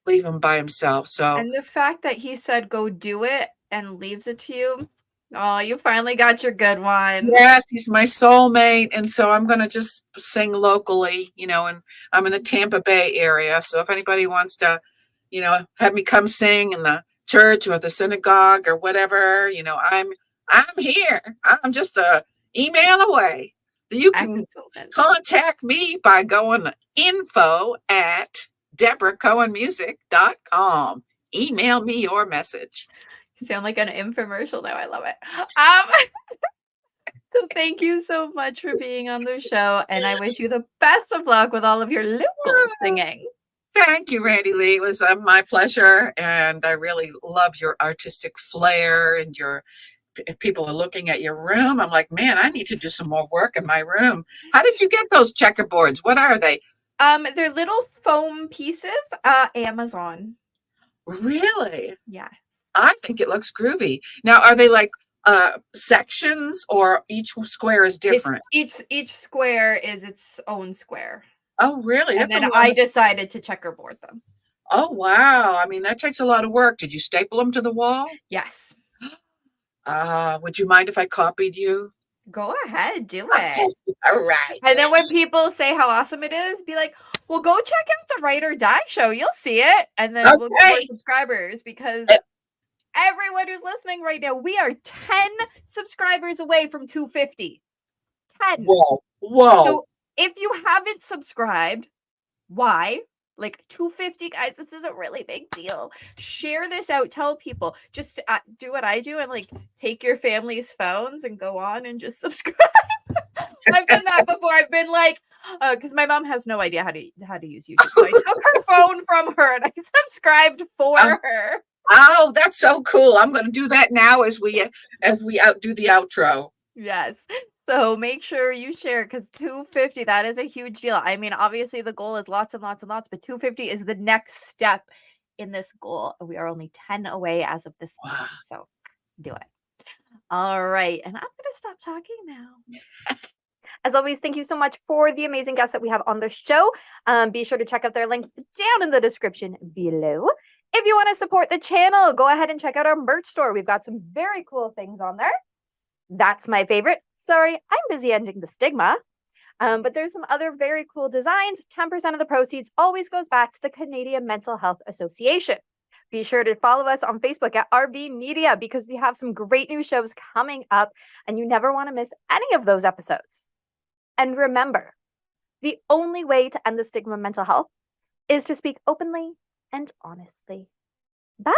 leave him by himself. So And the fact that he said go do it and leaves it to you, oh, you finally got your good one. yes, he's my soulmate, and so I'm going to just sing locally, and I'm in the Tampa Bay area. So if anybody wants to, have me come sing in the church or the synagogue or whatever, I'm here. I'm just a email away. So you can Excellent. contact me by going to info@debracohenmusic.com. Email me your message. You sound like an infomercial now. I love it. So thank you so much for being on the show, and I wish you the best of luck with all of your local singing. Thank you, Randi-lee. It was my pleasure, and I really love your artistic flair and if people are looking at your room, I'm like, man, I need to do some more work in my room. How did you get those checkerboards? What are they? They're little foam pieces, Amazon. Really? Yes. I think it looks groovy. Now, are they like sections, or each square is different? Each square is its own square. Oh, really? And then I decided to checkerboard them. Oh, wow. I mean, that takes a lot of work. Did you staple them to the wall? Yes. Would you mind if I copied you? Go ahead, do it. All right. And then when people say how awesome it is, be like, well, go check out the Ride or Die show. You'll see it. And then we'll get more subscribers, because everyone who's listening right now, we are 10 subscribers away from 250. 10. Whoa. So if you haven't subscribed, why? Like 250, guys, this is a really big deal. Share this out. Tell people. Just do what I do and take your family's phones and go on and just subscribe. I've done that before. I've been because my mom has no idea how to use YouTube. So I took her phone from her and I subscribed for her. Oh, that's so cool. I'm going to do that now as we do the outro. Yes. So make sure you share, because 250, that is a huge deal. I mean, obviously the goal is lots and lots and lots, but 250 is the next step in this goal. We are only 10 away as of this morning, so do it. All right. And I'm going to stop talking now. As always, thank you so much for the amazing guests that we have on the show. Be sure to check out their links down in the description below. If you want to support the channel, go ahead and check out our merch store. We've got some very cool things on there. That's my favorite. Sorry, I'm busy ending the stigma. But there's some other very cool designs. 10% of the proceeds always goes back to the Canadian Mental Health Association. Be sure to follow us on Facebook at RB Media, because we have some great new shows coming up and you never want to miss any of those episodes. And remember, the only way to end the stigma of mental health is to speak openly and honestly. Bye!